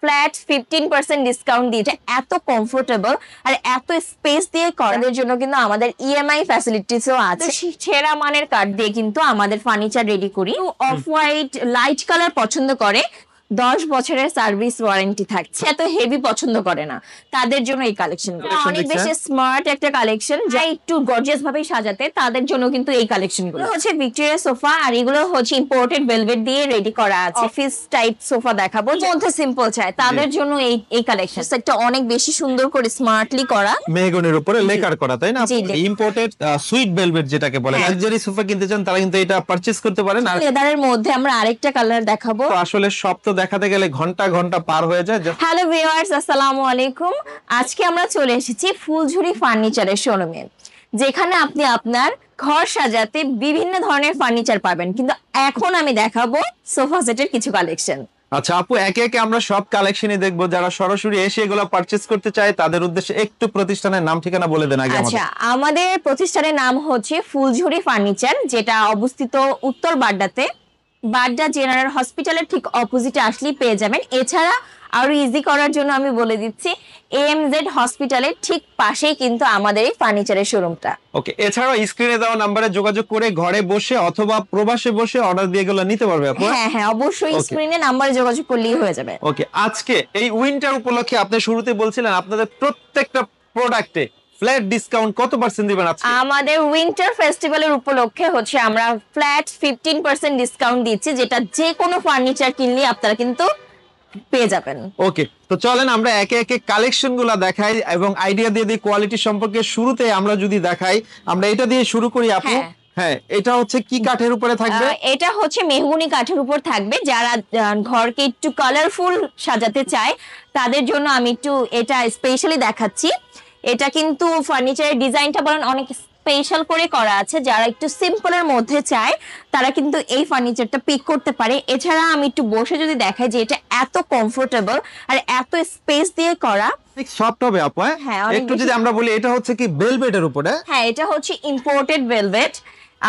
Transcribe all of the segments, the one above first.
Flat 15% discount দিয়ে এত comfortable আর এত স্পেস দিয়ে করার জন্য কিন্তু আমাদের ইএমআই ফ্যাসিলিটিসও আছে। সেরা মানের কাঠ দিয়ে কিন্তু আমাদের ফার্নিচার রেডি করি। অফ হোয়াইট লাইট কালার পছন্দ করে, 10 বছরের সার্ভিস ওয়ারেন্টি থাকছে। এত হেভি পছন্দ করে না, তাদের জন্য এই কালেকশনগুলো অনেক বেশি স্মার্ট একটা কালেকশন, যা একটু গর্জিয়াস ভাবে সাজাতে তাদের জন্য কিন্তু এই কালেকশনগুলো হচ্ছে ভিক্টোরিয়া সোফা। আর এগুলো হচ্ছে ইম্পোর্টেড ভেলভেট দিয়ে রেডি করা আছে। অফিস টাইপ সোফা দেখাবো, মধ্যে সিম্পল চাই তাদের জন্য এই কালেকশন। একটা অনেক বেশি সুন্দর করে স্মার্টলি করা, মেহগনির উপরে লেকার করা, তাই না? ইম্পোর্টেড সুইট ভেলভেট যেটাকে বলে। লাক্সারি সোফা কিনতে চান তারা কিন্তু এটা পারচেজ করতে পারেন। আর লেদারের মধ্যে আমরা আরেকটা কালার দেখাবো। আসলে সব তো দেখাতে গেলে ঘন্টা ঘন্টা পার হয়ে যায়। হ্যালো ভিউয়ার্স, আসসালামু আলাইকুম। আজকে আমরা চলে এসেছি ফুলঝুরি ফার্নিচারের শোরুমে, যেখানে আপনি আপনার ঘর সাজাতে বিভিন্ন ধরনের ফার্নিচার পাবেন। কিন্তু এখন আমি দেখাবো সোফা সেটের কিছু কালেকশন। আচ্ছা আপু, একে একে আমরা সব কালেকশনই দেখবো। যারা সরাসরি এসে এগুলো পারচেজ করতে চায় তাদের উদ্দেশ্যে একটু প্রতিষ্ঠানের নাম ঠিকানা বলে দেন আগে। আচ্ছা, আমাদের প্রতিষ্ঠানের নাম হচ্ছে ফুলঝুরি ফার্নিচার, যেটা অবস্থিত উত্তর বাড্ডাতে। বাড্ডা জেনারেল হসপিটালের ঠিক অপোজিটে আসলেই পেয়ে যাবেন। এছাড়া আরো ইজি করার জন্য আমি বলে দিচ্ছি, এএমজেড হসপিটালের ঠিক পাশেই কিন্তু আমাদের এই ফার্নিচারের শোরুমটা। ওকে, এছাড়াও স্ক্রিনে দেওয়া নম্বরে যোগাযোগ করে ঘরে বসে অথবা প্রবাসে বসে অর্ডার দিয়ে এগুলো নিতে পারবে আপু। হ্যাঁ হ্যাঁ, অবশ্যই স্ক্রিনে নম্বরে যোগাযোগ করলেই হয়ে যাবে। ওকে, আজকে এই উইন্টার উপলক্ষে আপনি শুরুতে বলছিলেন আপনাদের প্রত্যেকটা প্রোডাক্টে ফ্ল্যাট ডিসকাউন্ট কত পার্সেন্ট দিবেন আজকে? আমাদের উইন্টার ফেস্টিভ্যালের উপলক্ষে হচ্ছে আমরা ফ্ল্যাট 15% ডিসকাউন্ট দিচ্ছি, যেটা যে কোনো ফার্নিচার কিনলে আপনারা কিন্তু পেয়ে যাবেন। ওকে, তো চলেন আমরা একে একে কালেকশন গুলা দেখাই এবং আইডিয়া দিয়ে দিই কোয়ালিটি সম্পর্কে। শুরুতে আমরা যদি দেখাই, আমরা এটা দিয়ে শুরু করি আপু। হ্যাঁ, এটা হচ্ছে কি কাঠের উপরে থাকবে? এটা হচ্ছে মেহগনি কাঠের উপর থাকবে। যারা ঘরকে একটু কালারফুল সাজাতে চায় তাদের জন্য আমি একটু এটা স্পেশালি দেখাচ্ছি। এটা কিন্তু ফার্নিচারের ডিজাইনটা বলেন অনেক স্পেশাল করে করা আছে। যারা একটু সিম্পলের মধ্যে চায় তারা কিন্তু এই ফার্নিচারটা পিক করতে পারে। এছাড়া আমি একটু বসে যদি দেখাই যে এটা এত কমফোর্টেবল আর এত স্পেস দিয়ে করা, সফট হবে আপু। হ্যাঁ, একটু যদি আমরা বলি এটা হচ্ছে কি ভেলভেটের উপরে? হ্যাঁ, এটা হচ্ছে ইম্পোর্টেড ভেলভেট।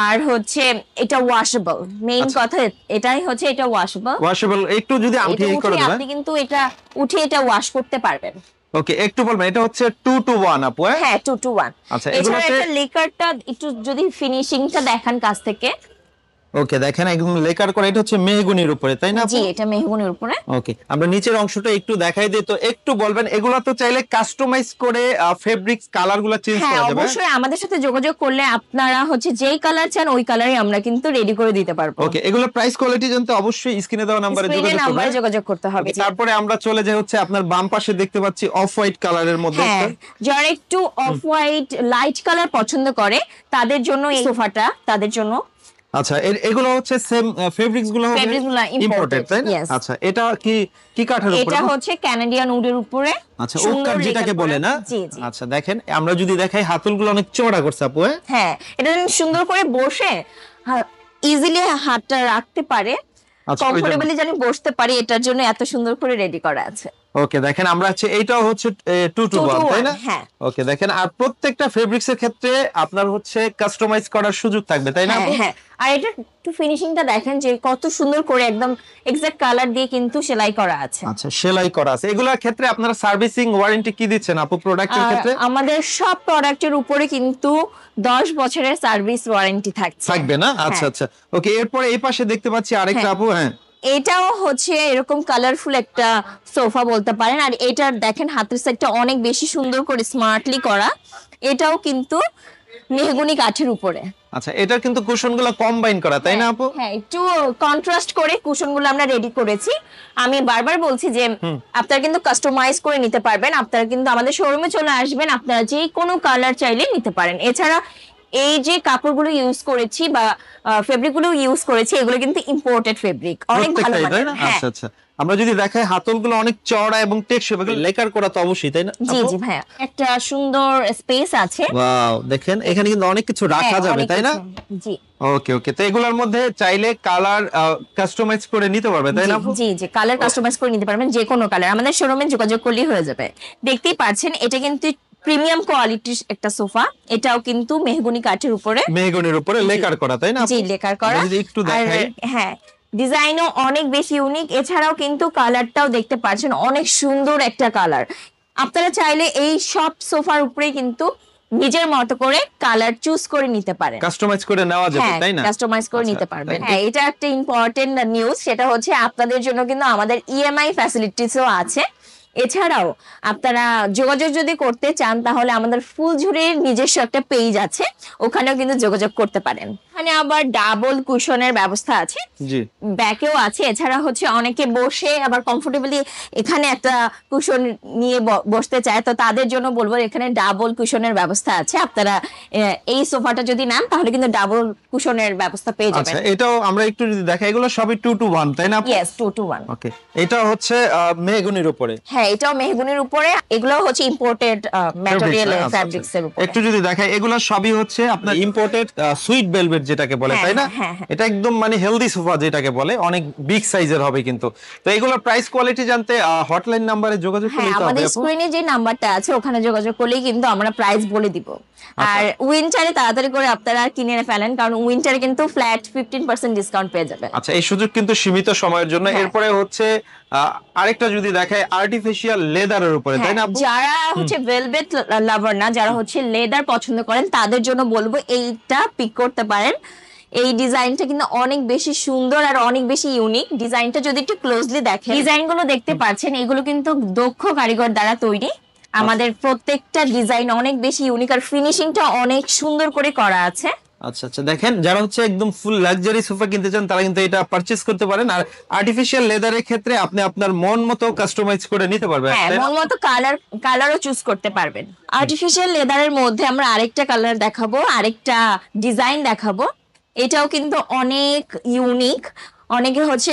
আর হচ্ছে এটা ওয়াশেবল, মেইন কথা এটাই হচ্ছে এটা ওয়াশেবল। একটু যদি উঠিয়ে করে দেন আপনি কিন্তু এটা উঠিয়ে এটা ওয়াশ করতে পারবেন। ওকে, একটু বলবেন এটা হচ্ছে 2 to 1 আপু? হ্যাঁ, 2 to 1। আচ্ছা, এছাড়া এটা লেকারটা একটু যদি ফিনিশিংটা দেখান কাছ থেকে। ওকে, দেখেন একদম লেকার করা। এটা হচ্ছে মেহগনির উপরে, তাই না? জি, এটা মেহগনির উপরে। ওকে, আমরা নিচের অংশটা একটু দেখাই দিই। তো একটু বলবেন এগুলা তো চাইলে কাস্টমাইজ করে ফেব্রিক্স কালারগুলো চেঞ্জ করা যাবে? হ্যাঁ, অবশ্যই আমাদের সাথে যোগাযোগ করলে আপনারা হচ্ছে যেই কালার চান ওই কালারই আমরা কিন্তু রেডি করে দিতে পারবো। ওকে, এগুলো প্রাইস কোয়ালিটি জানতে অবশ্যই স্ক্রিনে দেওয়া নম্বরে যোগাযোগ করতে হবে। তারপরে আমরা চলে যাই হচ্ছে আপনার বাম পাশে দেখতে পাচ্ছি অফ হোয়াইট কালারের মধ্যে। হ্যাঁ, যারা একটু অফ হোয়াইট লাইট কালার পছন্দ করে তাদের জন্য এই সোফাটা তাদের জন্য। আচ্ছা, এগুলো হচ্ছে সেম ফেব্রিক্স গুলো হবে ইম্পোর্টেড, তাই না? আচ্ছা, এটা কি কাঠের উপরে? এটা হচ্ছে কানাডিয়ান উডের উপরে। আচ্ছা, ওক কাঠ যেটাকে বলে না? আচ্ছা, দেখেন আমরা যদি দেখাই হাতলগুলো অনেক চওড়া করছে আপু। হ্যাঁ, এটা সুন্দর করে বসে ইজিলি হাতটা রাখতে পারে, কমফোর্টেবলি জানি বসতে পারি, এটার জন্য এত সুন্দর করে রেডি করা আছে। ওকে, দেখেন আমরা এইটাও হচ্ছে 2 to 1, তাই না? হ্যাঁ। ওকে, দেখেন আর প্রত্যেকটা ফেব্রিক্স এর ক্ষেত্রে আপনার হচ্ছে কাস্টমাইজ করার সুযোগ থাকবে, তাই না? হ্যাঁ, আর এটা একটু ফিনিশিংটা দেখেন যে কত সুন্দর করে একদম এক্সাক্ট কালার দিয়ে কিন্তু সেলাই করা আছে। আচ্ছা, সেলাই করা আছে। এগুলোর ক্ষেত্রে আপনারা সার্ভিসিং ওয়ারেন্টি কি দিচ্ছেন আপু প্রোডাক্টের ক্ষেত্রে? আমাদের সব প্রোডাক্টের উপরে কিন্তু 10 বছরের সার্ভিস ওয়ারেন্টি থাকবে না? আচ্ছা আচ্ছা, ওকে। এরপরে এই পাশে দেখতে পাচ্ছি আরেকটা আপু। হ্যাঁ, এটাও হচ্ছে এরকম কালারফুল একটা সোফা বলতে পারেন। আর এটার দেখেন হাতের সাইডটা অনেক বেশি সুন্দর করে স্মার্টলি করা। এটাও কিন্তু মেহগনি কাঠের উপরে। আচ্ছা, এটা কিন্তু কুশনগুলো কম্বাইন করা, তাই না আপু? হ্যাঁ, একটু কন্ট্রাস্ট করে কুশনগুলো আমরা রেডি করেছি। আমি বারবার বলছি যে আপনারা কিন্তু কাস্টমাইজ করে নিতে পারবেন। আপনারা কিন্তু আমাদের শোরুমে চলে আসবেন, আপনারা যে কোনো কালার চাইলে নিতে পারেন। এছাড়া এই যে কাপড়গুলো ইউজ করেছি বা ফেব্রিকগুলো ইউজ করেছি এগুলো কিন্তু ইম্পোর্টেড ফেব্রিক, অনেক ভালো মানের। আচ্ছা আচ্ছা, আমরা যদি দেখাই হাতলগুলো অনেক চওড়া এবং টেকসই, লেকার করা তো অবশ্যই, তাই না? জি জি ভাইয়া, একটা সুন্দর স্পেস আছে। ওয়াও, দেখেন এখানে কিন্তু অনেক কিছু রাখা যাবে, তাই না? জি। ওকে ওকে, তো এগুলোর মধ্যে চাইলে কালার কাস্টমাইজ করে নিতে পারবে, তাই না? জি জি, কালার কাস্টমাইজ করে নিতে পারবেন, যে কোনো কালার আমাদের শোরুমে যোগাযোগ করলেই হয়ে যাবে। দেখতেই পাচ্ছেন এটা কিন্তু প্রিমিয়াম কোয়ালিটির একটা সোফা। এটাও কিন্তু মেহগনি কাঠের উপরে, মেহগনির উপরে লেকার করা, তাই না? জি, লেকার করা। যদি একটু দেখাই। হ্যাঁ, ডিজাইনও অনেক বেশি ইউনিক, এছাড়াও কিন্তু কালারটাও দেখতে পাচ্ছেন অনেক সুন্দর একটা কালার। আপনারা চাইলে এই সব সোফার উপরে কিন্তু নিজের মতো করে কালার চুজ করে নিতে পারেন, কাস্টমাইজ করে নেওয়া যাবে, তাই না? কাস্টমাইজ করে আচ্ছা, নিতে পারবেন। তাই। হ্যাঁ, এটা একটা ইম্পর্টেন্ট নিউজ, সেটা হচ্ছে আপনাদের জন্য কিন্তু আমাদের ইএমআই ফ্যাসিলিটিসও আছে। এছাড়াও আপনারা যোগাযোগ যদি করতে চান তাহলে আমাদের ফুলঝুরির নিজস্ব একটা পেজ আছে, ওখানেও কিন্তু যোগাযোগ করতে পারেন। এখানে আবার ডাবল কুশনের ব্যবস্থা আছে, জি। ব্যাকেও আছে। এছাড়া হচ্ছে অনেকে বসে আবার কমফোর্টেবলি এখানে একটা কুশন নিয়ে বসতে চায়, তো তাদের জন্য বলবো এখানে ডাবল কুশনের ব্যবস্থা আছে। আপনারা এই সোফাটা যদি নেন তাহলে কিন্তু ডাবল কুশনের ব্যবস্থা পেয়ে যাবেন। আচ্ছা, এটাও আমরা একটু যদি দেখাই, এগুলো সবই 2-to-1, তাই না? Yes, 2-to-1। ওকে, এটা হচ্ছে মেহগনির উপরে। হ্যাঁ, এটাও মেহগনির উপরে, এগুলো হচ্ছে ইম্পোর্টেড ম্যাটেরিয়াল, আচ্ছা, ফ্যাব্রিক্স এর উপরে। একটু যদি দেখাই, এগুলো সবই হচ্ছে আপনার ইম্পোর্টেড সুইট ভেলভেট যেটাকে বলে, হ্যাঁ, তাই না? হ্যাঁ, হ্যাঁ। এটা একদম মানে হেলদি সোফা যেটাকে বলে, অনেক বিগ সাইজের হবে কিন্তু। তো এগুলোর প্রাইস কোয়ালিটি জানতে হটলাইন নাম্বারে যোগাযোগ হ্যাঁ, করতে হবে আমাদের আপু। স্ক্রিনে যে নাম্বারটা আছে ওখানে যোগাযোগ করলেই কিন্তু আমরা প্রাইস বলে দিব। আর উইন্টারে তাড়াতাড়ি করে আপনারা কিনে ফেলেন, কারণ উইন্টারে কিন্তু ফ্ল্যাট 15% ডিসকাউন্ট পেয়ে যাবেন। আচ্ছা, এই সুযোগ কিন্তু সীমিত সময়ের জন্য। হ্যাঁ। এরপরে হচ্ছে আরেকটা যদি দেখাই, আর্টিফিশিয়াল লেদারের উপরে, তাই না হ্যাঁ, আপু? যারা হচ্ছে ভেলভেট লাভার না, যারা হচ্ছে লেদার পছন্দ করেন তাদের জন্য বলবো এইটা পিক করতে পারেন। এই ডিজাইনটা কিন্তু অনেক বেশি সুন্দর আর অনেক বেশি ইউনিক। ডিজাইনটা যদি একটু ক্লোজলি দেখেন, ডিজাইনগুলো দেখতে পাচ্ছেন, এগুলো কিন্তু দক্ষ কারিগর দ্বারা তৈরি। আমাদের প্রত্যেকটা ডিজাইন অনেক বেশি ইউনিক আর ফিনিশিংটা অনেক সুন্দর করে করা আছে। আচ্ছা আচ্ছা, দেখেন, যারা হচ্ছে একদম ফুল লাক্সারি সোফা কিনতে চান তারা কিন্তু এটা পারচেজ করতে পারেন। আর আর্টিফিশিয়াল লেদারের ক্ষেত্রে আপনি আপনার মন মতো কাস্টমাইজ করে নিতে পারবেন, হ্যাঁ, তাই না? মন মতো কালারও চুজ করতে পারবেন। আর্টিফিশিয়াল লেদারের মধ্যে আমরা আরেকটা কালার দেখাবো, আরেকটা ডিজাইন দেখাবো। এটাও কিন্তু অনেক ইউনিক। অনেকে হচ্ছে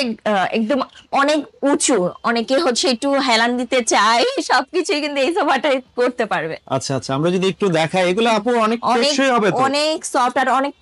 একদম অনেক উঁচু, অনেকে হচ্ছে একটু হেলান দিতে চায়, সবকিছুই কিন্তু এই সোফাটাই করতে পারবে। আচ্ছা আচ্ছা, আমরা যদি একটু দেখাই, এগুলো আপু অনেক অনেক টেকসই হবে তো? অনেক সফট আর অনেক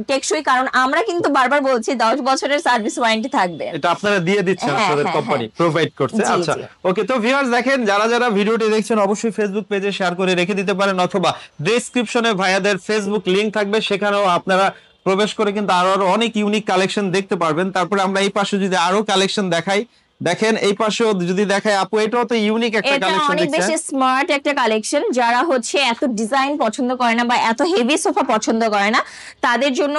টেকসই, কারণ আমরা কিন্তু বারবার বলছি 10 বছরের সার্ভিস ওয়ারেন্টি থাকবে। এটা আপনারা দিয়ে দিচ্ছেন, হ্যাঁ, আপনাদের হ্যাঁ, কোম্পানি হ্যাঁ। প্রোভাইড করছে। জি, আচ্ছা, জি। ওকে। তো ভিউয়ার্স, দেখেন, যারা যারা ভিডিওটি দেখছেন অবশ্যই ফেসবুক পেজে শেয়ার করে রেখে দিতে পারেন, অথবা ডেসক্রিপশনে ভাইয়াদের ফেসবুক লিংক থাকবে, সেখানেও আপনারা প্রবেশ করে কিন্তু আরো আরো অনেক ইউনিক কালেকশন দেখতে পারবেন। তারপরে আমরা এই পাশে যদি আরো কালেকশন দেখাই, দেখেন এই পাশেও যদি দেখাই আপু, এটাও তো ইউনিক একটা এটা কালেকশন অনেক বেশি দেখছেন। স্মার্ট একটা কালেকশন। যারা হচ্ছে এত ডিজাইন পছন্দ করে না বা এত হেভি সোফা পছন্দ করে না, তাদের জন্য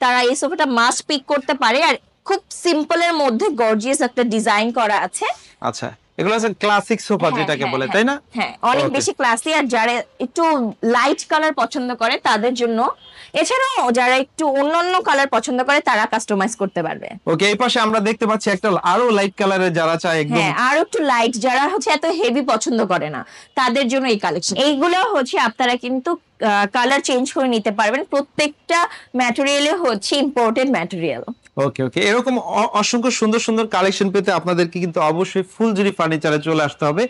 তারা এই সোফাটা মাস্ট পিক করতে পারে। আর খুব সিম্পলের মধ্যে গর্জিয়াস একটা ডিজাইন করা আছে। আচ্ছা, এগুলো হচ্ছে ক্লাসিক সোফা হ্যাঁ, যেটাকে হ্যাঁ, বলে, হ্যাঁ। তাই না? হ্যাঁ, অনেক Okay. বেশি ক্লাসি। আর যারা একটু লাইট কালার পছন্দ করে তাদের জন্য, এছাড়াও যারা একটু অন্যান্য কালার পছন্দ করে তারা কাস্টমাইজ করতে পারবে। ওকে, এই পাশে আমরা দেখতে পাচ্ছি একটা আরো লাইট কালারের, যারা চায় একদম। হ্যাঁ, আর একটু লাইট, যারা হচ্ছে এত হেভি পছন্দ করে না তাদের জন্য এই কালেকশন। এইগুলো হচ্ছে আপনারা কিন্তু কালার চেঞ্জ করে নিতে পারবেন। প্রত্যেকটা ম্যাটেরিয়ালে হচ্ছে ইম্পোর্টেড ম্যাটেরিয়াল। ওকে ওকে, এরকম অসংখ্য সুন্দর সুন্দর কালেকশন পেতে আপনাদেরকে কিন্তু অবশ্যই ফুলজুরি ফার্নিচারে চলে আসতে হবে।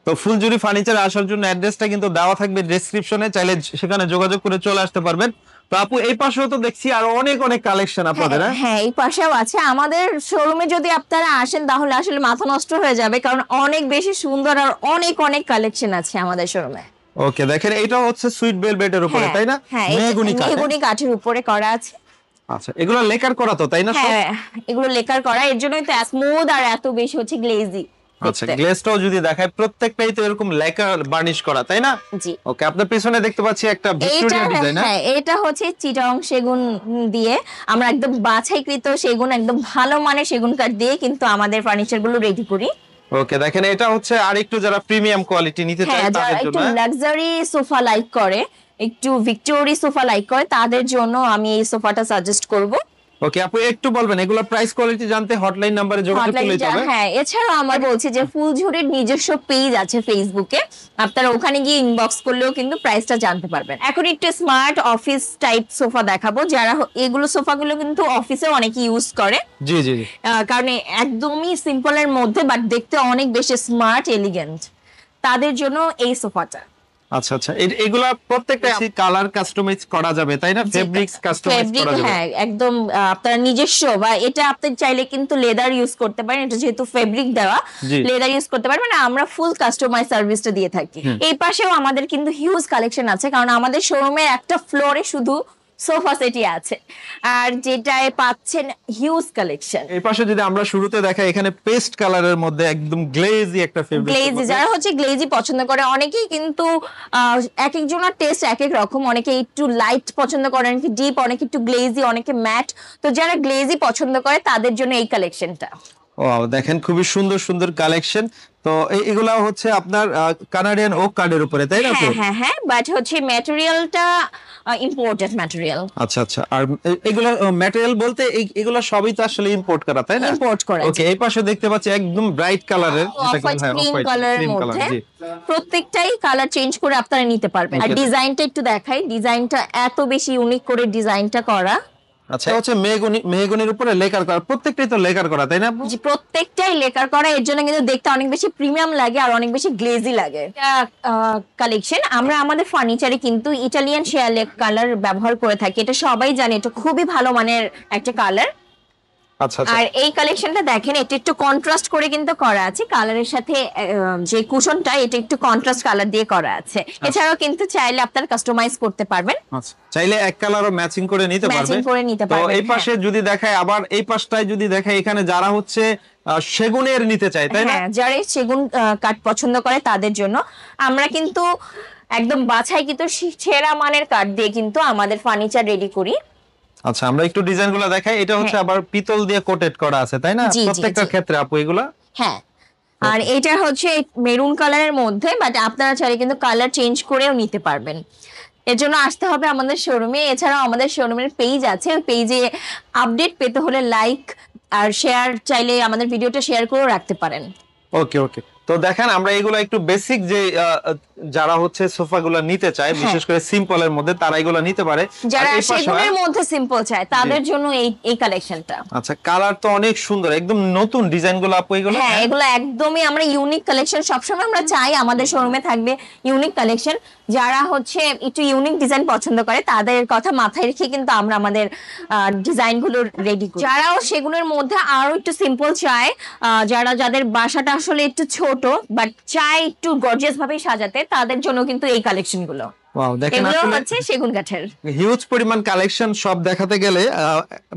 তো ফুলজুরি ফার্নিচারে আসার জন্য অ্যাড্রেসটা কিন্তু দেওয়া থাকবে ডেসক্রিপশনে, চাইলে সেখানে যোগাযোগ করে চলে আসতে পারবেন। তো আপু, এই পাশেও তো দেখছি আরো অনেক অনেক কালেকশন আপনাদের। হ্যাঁ, হ্যাঁ, এই পাশেও আছে। আমাদের শোরুমে যদি আপনারা আসেন তাহলে আসলে মাথা নষ্ট হয়ে যাবে, কারণ অনেক বেশি সুন্দর আর অনেক অনেক কালেকশন আছে আমাদের শোরুমে। ওকে, দেখেন, এটা হচ্ছে সুইট ভেলভেটের উপরে, তাই না? হ্যাঁ, মেহগনি কাঠ। মেহগনি কাঠের উপরে করা আছে। আচ্ছা, এগুলো লেকার করা তো, তাই না সব? হ্যাঁ, এগুলো লেকার করা, এর জন্যই তো স্মুথ আর এত বেশি হচ্ছে গ্লেজি। আচ্ছা, গ্লেজটাও যদি দেখায়, প্রত্যেকটাই তো এরকম লেকার বার্নিশ করা, তাই না? জি। ওকে, আপনার পিছনে দেখতে পাচ্ছি একটা এইটা, ভিক্টোরিয়া ডিজাইন। হ্যাঁ, এটা হচ্ছে চিটাগং সেগুন দিয়ে আমরা একদম বাছাইকৃত সেগুন, একদম ভালো মানের সেগুন কাঠ দিয়ে কিন্তু আমাদের ফার্নিচার গুলো রেডি করি। ওকে, দেখেন, এটা হচ্ছে আরেকটু যারা প্রিমিয়াম কোয়ালিটি নিতে চায় হ্যাঁ, যারা তাদের একটু জন্য। লাক্সারি সোফা লাইক করে, একটু ভিক্টোরি সোফা লাইক করে, তাদের জন্য আমি এই সোফাটা সাজেস্ট করব। ওকে আপু, একটু বলবেন এগুলো প্রাইস কোয়ালিটি জানতে হটলাইন নাম্বারে যোগাযোগ করলে হবে? হ্যাঁ, এছাড়াও আমরা বলছি যে ফুলঝুরির নিজস্ব পেজ আছে ফেসবুকে, আপনারা ওখানে গিয়ে ইনবক্স করলেও কিন্তু প্রাইসটা জানতে পারবেন। এখন একটু স্মার্ট অফিস টাইপ সোফা দেখাবো, যারা এগুলো সোফাগুলো কিন্তু অফিসে অনেকে ইউজ করে। জি জি জি। কারণ একদমই সিম্পলের মধ্যে বাট দেখতে অনেক বেশি স্মার্ট এলিগেন্ট, তাদের জন্য এই সোফাটা। আচ্ছা আচ্ছা, এগুলা প্রত্যেকটা কালার কাস্টমাইজ করা যাবে, তাই না? ফেব্রিক্স কাস্টমাইজ করা যাবে। হ্যাঁ, একদম আপনার নিজস্ব, বা এটা আপনি চাইলে কিন্তু লেদার ইউজ করতে পারেন, এটা যেহেতু ফেব্রিক দেওয়া, জি। লেদার ইউজ করতে পারবেন। আমরা ফুল কাস্টমাইজ সার্ভিসটা দিয়ে থাকি। এই পাশেও আমাদের কিন্তু হিউজ কালেকশন আছে, কারণ আমাদের শোরুমে একটা ফ্লোরে শুধু সোফা সেটই আছে, আর যেটায় পাচ্ছেন হিউজ কালেকশন। এই পাশে যদি আমরা শুরুতে দেখাই, এখানে পেস্ট কালারের মধ্যে একদম গ্লেজি একটা ফেব্রিক। গ্লেজি, যারা হচ্ছে গ্লেজি পছন্দ করে, অনেকেই কিন্তু এক একজনের টেস্ট এক এক রকম, অনেকে একটু লাইট পছন্দ করে, অনেকে ডিপ, অনেকে একটু গ্লেজি, অনেকে ম্যাট। তো যারা গ্লেজি পছন্দ করে তাদের জন্য এই কালেকশনটা। ওয়াও, দেখেন খুবই সুন্দর সুন্দর কালেকশন। তো এগুলা হচ্ছে আপনার কানাডিয়ান ওক কার্ডের উপরে, তাই না? তো হ্যাঁ হ্যাঁ, বাট হচ্ছে ম্যাটেরিয়ালটা ইম্পোর্টেড ম্যাটেরিয়াল। আচ্ছা আচ্ছা। আর এগুলা ম্যাটেরিয়াল বলতে এগুলা সবই তো আসলে ইম্পোর্ট করা, তাই না? ইম্পোর্ট করা। ওকে, এই পাশে দেখতে পাচ্ছি একদম ব্রাইট কালারের, ক্রিম কালারের মধ্যে প্রত্যেকটাই কালার চেঞ্জ করে আপনারা নিতে পারবেন। আর ডিজাইনটা একটু দেখাই, ডিজাইনটা এত বেশি ইউনিক করে ডিজাইনটা করা। আচ্ছা, হচ্ছে মেহগনির উপরে লেকার করা, প্রত্যেকটাই তো লেকার করা, তাই না? জি, প্রত্যেকটাই লেকার করা, এর জন্য কিন্তু দেখতে অনেক বেশি প্রিমিয়াম লাগে আর অনেক বেশি গ্লেজি লাগে। কালেকশন আমরা আমাদের ফার্নিচারে কিন্তু ইটালিয়ান শেয়ার লেক কালার ব্যবহার করে থাকি, এটা সবাই জানে, এটা খুবই ভালো মানের একটা কালার। আচ্ছা আচ্ছা। আর এই কালেকশনটা দেখেন, এটা একটু কন্ট্রাস্ট করে কিন্তু করা আছে কালারের সাথে, যে কুশনটা এটা একটু কন্ট্রাস্ট কালার দিয়ে করা আছে। এছাড়াও কিন্তু চাইলে আপনারা কাস্টমাইজ করতে পারবেন, আচ্ছা, চাইলে এক কালারও ম্যাচিং করে নিতে পারবেন। ম্যাচিং করে নিতে তো পারবেন। এই পাশে যদি দেখায়, আবার এই পাশটায় যদি দেখায়, এখানে যারা হচ্ছে সেগুনের নিতে চায়, তাই না? হ্যাঁ, যারা সেগুন কাঠ পছন্দ করে তাদের জন্য আমরা কিন্তু একদম বাছাই কিন্তু সেরা মানের কাঠ দিয়ে কিন্তু আমাদের ফার্নিচার রেডি করি। আচ্ছা, আমরা একটু ডিজাইনগুলো দেখাই। এটা হচ্ছে আবার পিতল দিয়ে কোটেড করা আছে, তাই না? জি, জি, প্রত্যেকটা জি। ক্ষেত্রে আপু এগুলা। হ্যাঁ, আর এটা হচ্ছে মেরুন কালারের মধ্যে, বাট আপনারা চাইলে কিন্তু কালার চেঞ্জ করেও নিতে পারবেন। এর জন্য আসতে হবে আমাদের শোরুমে। এছাড়াও আমাদের শোরুমের পেজ আছে, ওই পেজে আপডেট পেতে হলে লাইক আর শেয়ার, চাইলে আমাদের ভিডিওটা শেয়ার করেও রাখতে পারেন। ওকে ওকে। তো দেখেন, আমরা এগুলো একটু বেসিক যে যারা হচ্ছে সোফাগুলো নিতে চায়, বিশেষ করে সিম্পলের মধ্যে, তারা এগুলো নিতে পারে। যারা আর এই পাশে সেগুনের মধ্যে সিম্পল চায় তাদের জন্য এই কালেকশনটা। আচ্ছা, কালার তো অনেক সুন্দর, একদম নতুন ডিজাইনগুলো আপু এগুলো। হ্যাঁ, এগুলো একদমই আমরা ইউনিক কালেকশন, সবসময় আমরা চাই আমাদের শোরুমে থাকবে ইউনিক কালেকশন। যারা হচ্ছে একটু ইউনিক ডিজাইন পছন্দ করে তাদের কথা মাথায় রেখে কিন্তু আমরা আমাদের ডিজাইনগুলো রেডি করি। যারাও সেগুলোর মধ্যে আরো একটু সিম্পল চায়, যাদের বাসাটা আসলে একটু ছোট বাট চায় একটু গর্জিয়াস ভাবে সাজাতে, তাদের জন্য কিন্তু এই কালেকশনগুলো। ওয়াও, দেখেন এগুলো আসলে হচ্ছে সেগুন কাঠের হিউজ পরিমাণ কালেকশন। সব দেখাতে গেলে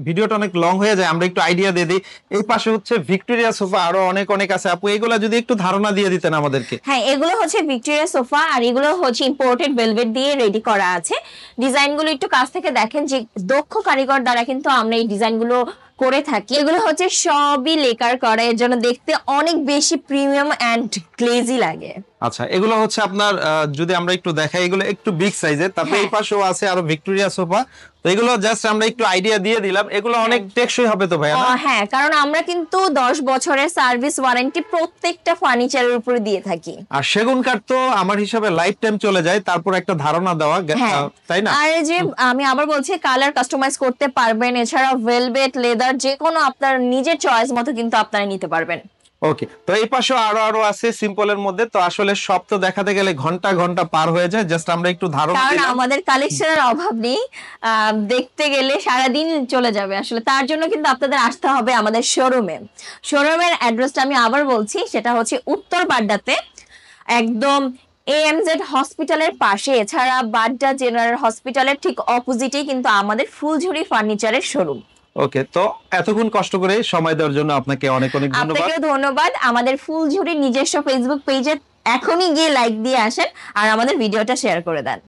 ভিডিওটা অনেক লং হয়ে যায়, আমরা একটু আইডিয়া দিয়ে দিই। এই পাশে হচ্ছে ভিক্টোরিয়া সোফা, আরো অনেক অনেক আছে আপু, এগুলা যদি একটু ধারণা দিয়ে দিতেন আমাদেরকে। হ্যাঁ, এগুলো হচ্ছে ভিক্টোরিয়া সোফা, আর এগুলো হচ্ছে ইম্পোর্টেড ভেলভেট দিয়ে রেডি করা আছে। ডিজাইনগুলো একটু কাছ থেকে দেখেন, যে দক্ষ কারিগর দ্বারা কিন্তু আমরা এই ডিজাইনগুলো করে থাকি। এগুলো হচ্ছে সবই লেকার করা, এর জন্য দেখতে অনেক বেশি প্রিমিয়াম এন্ড গ্লেজি লাগে। আচ্ছা, এগুলো হচ্ছে আপনার যদি আমরা একটু দেখাই, এগুলো একটু বিগ সাইজের। তারপরে এই পাশেও আছে আরো ভিক্টোরিয়া সোফা। তো এগুলো জাস্ট আমরা একটু আইডিয়া দিয়ে দিলাম। এগুলো অনেক টেকসই হবে তো ভাইয়া? হ্যাঁ, কারণ আমরা কিন্তু 10 বছরের সার্ভিস ওয়ারেন্টি প্রত্যেকটা ফার্নিচারের উপরে দিয়ে থাকি। আর সেগুন কাঠ তো আমার হিসাবে লাইফ টাইম চলে যায়। তারপর একটা ধারণা দেওয়া, তাই না? আর যে আমি আবার বলছি, কালার কাস্টমাইজ করতে পারবেন। এছাড়া ভেলভেট, লেদার, যে কোনো আপনার নিজের চয়েস মতো কিন্তু আপনারা নিতে পারবেন। ওকে, তো এই পাশেও আরো আছে সিম্পলের মধ্যে। তো আসলে সব তো দেখাতে গেলে ঘন্টা ঘন্টা পার হয়ে যায়, জাস্ট আমরা একটু ধারণা কারণ দিলাম। আমাদের কালেকশনের অভাব নেই, দেখতে গেলে সারাদিন চলে যাবে আসলে। তার জন্য কিন্তু আপনাদের আসতে হবে আমাদের শোরুমে। শোরুমের অ্যাড্রেসটা আমি আবার বলছি, সেটা হচ্ছে উত্তর বাড্ডাতে, একদম AMZ হসপিটালের পাশে। এছাড়া বাড্ডা জেনারেল হসপিটালের ঠিক অপোজিটেই কিন্তু আমাদের ফুলঝুরি ফার্নিচারের শোরুম। ওকে, তো এতক্ষণ কষ্ট করে সময় দেওয়ার জন্য আপনাকে অনেক অনেক ধন্যবাদ। আপনাকেও ধন্যবাদ। আমাদের ফুলঝুরি নিজস্ব ফেসবুক পেজে এখনই গিয়ে লাইক দিয়ে আসেন আর আমাদের ভিডিওটা শেয়ার করে দেন।